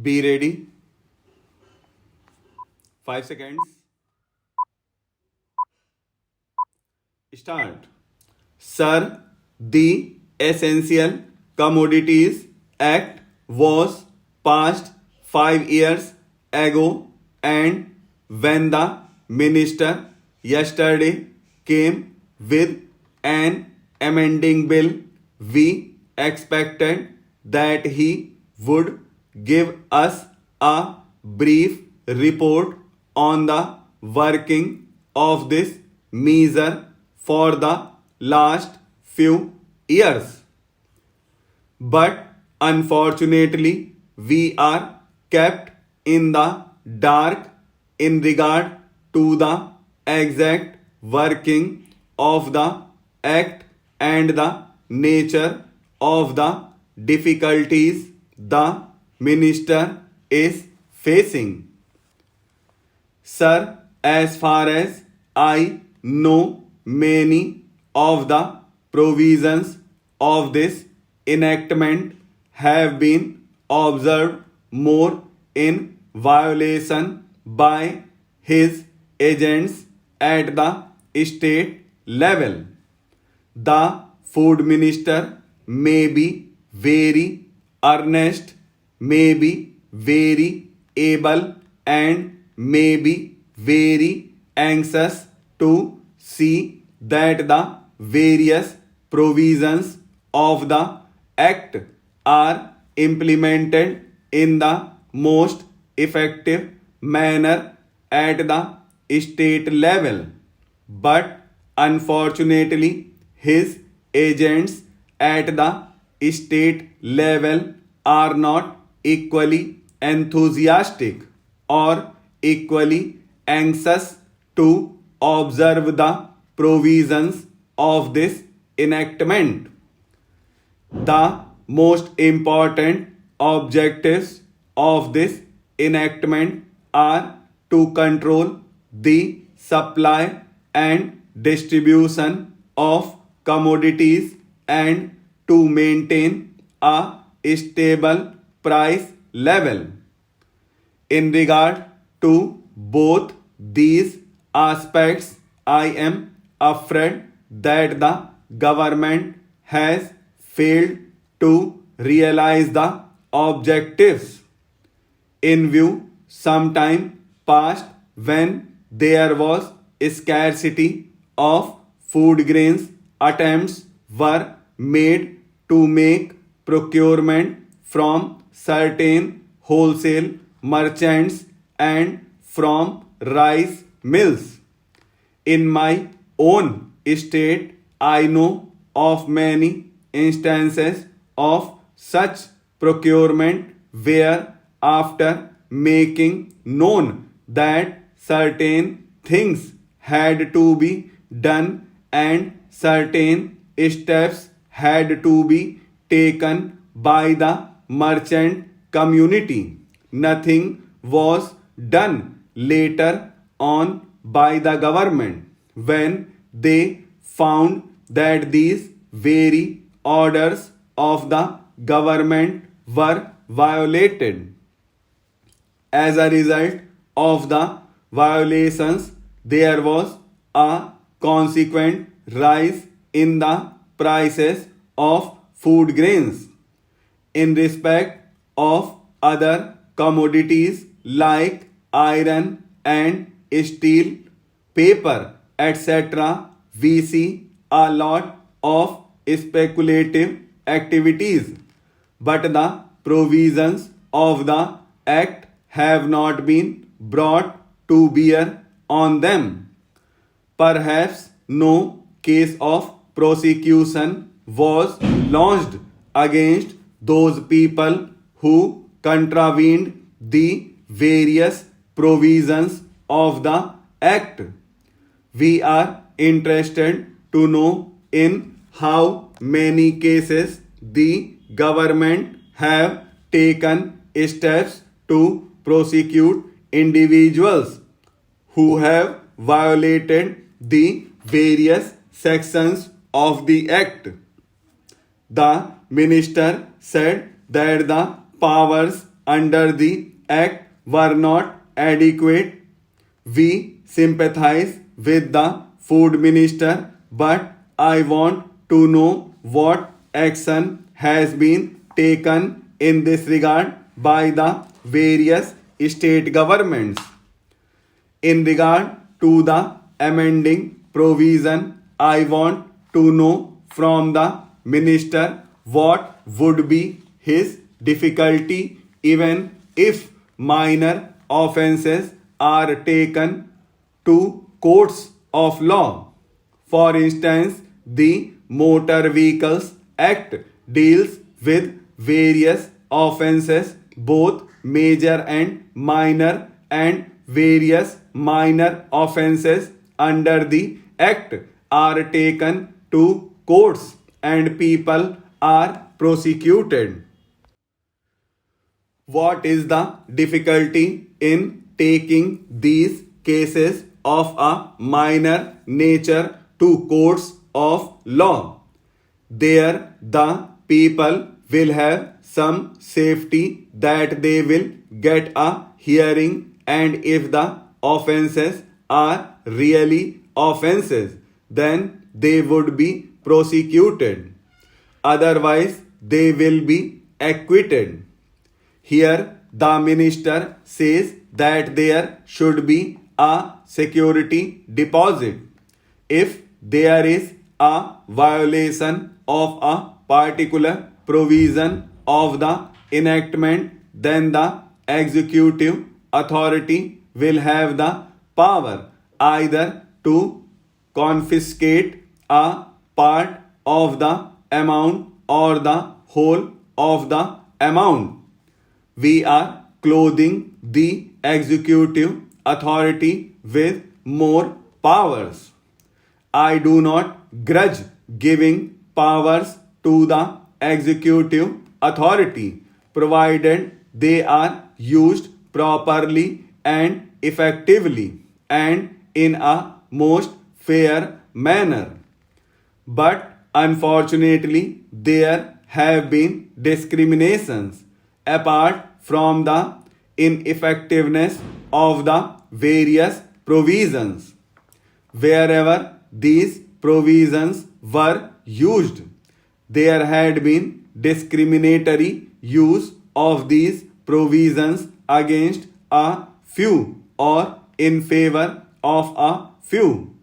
Be ready. 5 seconds. Start. Sir, the Essential Commodities Act was passed 5 years ago, and when the minister yesterday came with an amending bill, we expected that he would give us a brief report on the working of this measure for the last few years. But unfortunately, we are kept in the dark in regard to the exact working of the act and the nature of the difficulties the minister is facing. Sir, as far as I know, many of the provisions of this enactment have been observed more in violation by his agents at the state level. The food minister may be very earnest, may be very able, and may be very anxious to see that the various provisions of the act are implemented in the most effective manner at the state level. But unfortunately, his agents at the state level are not equally enthusiastic or equally anxious to observe the provisions of this enactment. The most important objectives of this enactment are to control the supply and distribution of commodities and to maintain a stable price level. In regard to both these aspects, I am afraid that the government has failed to realize the objectives. In view, sometime past when there was scarcity of food grains, attempts were made to make procurement from certain wholesale merchants and from rice mills. In my own state, I know of many instances of such procurement where, after making known that certain things had to be done and certain steps had to be taken by the merchant community, nothing was done later on by the government when they found that these very orders of the government were violated. As a result of the violations, there was a consequent rise in the prices of food grains. In respect of other commodities like iron and steel, paper, etc., we see a lot of speculative activities, but the provisions of the act have not been brought to bear on them. Perhaps no case of prosecution was launched against those people who contravened the various provisions of the act. We are interested to know in how many cases the government have taken steps to prosecute individuals who have violated the various sections of the act. The minister said that the powers under the Act were not adequate. We sympathize with the Food Minister, but I want to know what action has been taken in this regard by the various state governments. In regard to the amending provision, I want to know from the minister what would be his difficulty even if minor offences are taken to courts of law. For instance, the Motor Vehicles Act deals with various offences, both major and minor, and various minor offences under the Act are taken to courts and people are prosecuted. What is the difficulty in taking these cases of a minor nature to courts of law? There the people will have some safety that they will get a hearing, and if the offences are really offences, then they would be prosecuted. Otherwise, they will be acquitted. Here, the minister says that there should be a security deposit. If there is a violation of a particular provision of the enactment, then the executive authority will have the power either to confiscate a part of the amount or the whole of the amount. We are clothing the executive authority with more powers. I do not grudge giving powers to the executive authority, provided they are used properly and effectively and in a most fair manner. But unfortunately, there have been discriminations apart from the ineffectiveness of the various provisions. Wherever these provisions were used, there had been discriminatory use of these provisions against a few or in favor of a few.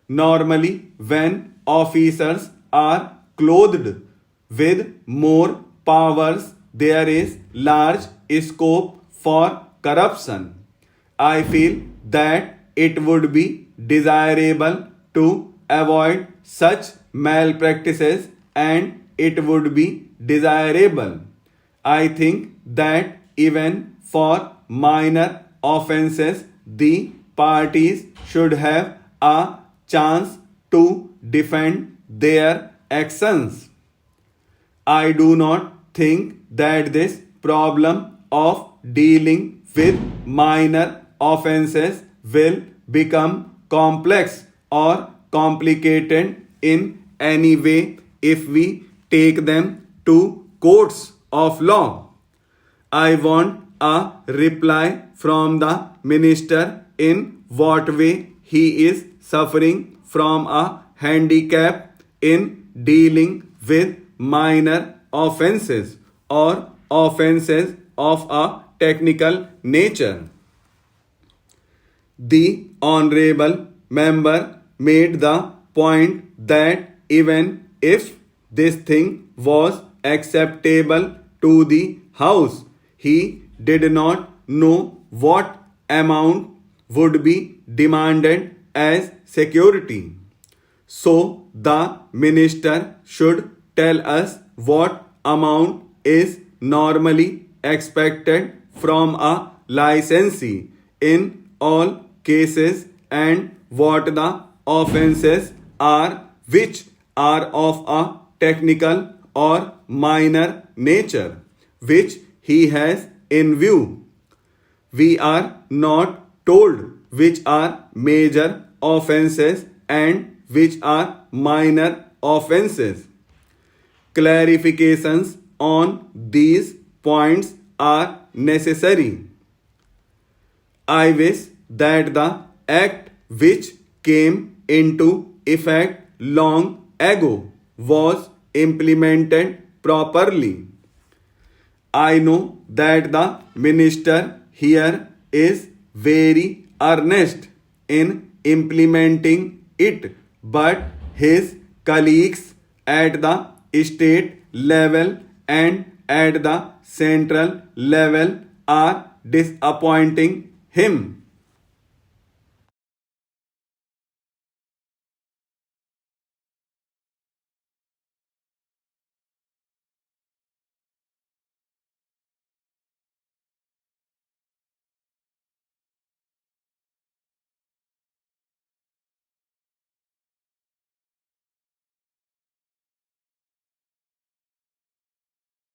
Normally, when officers are clothed with more powers, there is large scope for corruption. I feel that it would be desirable to avoid such malpractices, and it would be desirable. I think that even for minor offences, the parties should have a chance to defend their actions. I do not think that this problem of dealing with minor offences will become complex or complicated in any way if we take them to courts of law. I want a reply from the minister in what way he is suffering from a handicap in dealing with minor offences or offences of a technical nature. The honorable member made the point that even if this thing was acceptable to the House, he did not know what amount would be demanded as security. So the minister should tell us what amount is normally expected from a licensee in all cases and what the offences are which are of a technical or minor nature which he has in view. We are not told which are major offences and which are minor offences. Clarifications on these points are necessary. I wish that the act which came into effect long ago was implemented properly. I know that the minister here is very earnest in implementing it, but his colleagues at the state level and at the central level are disappointing him.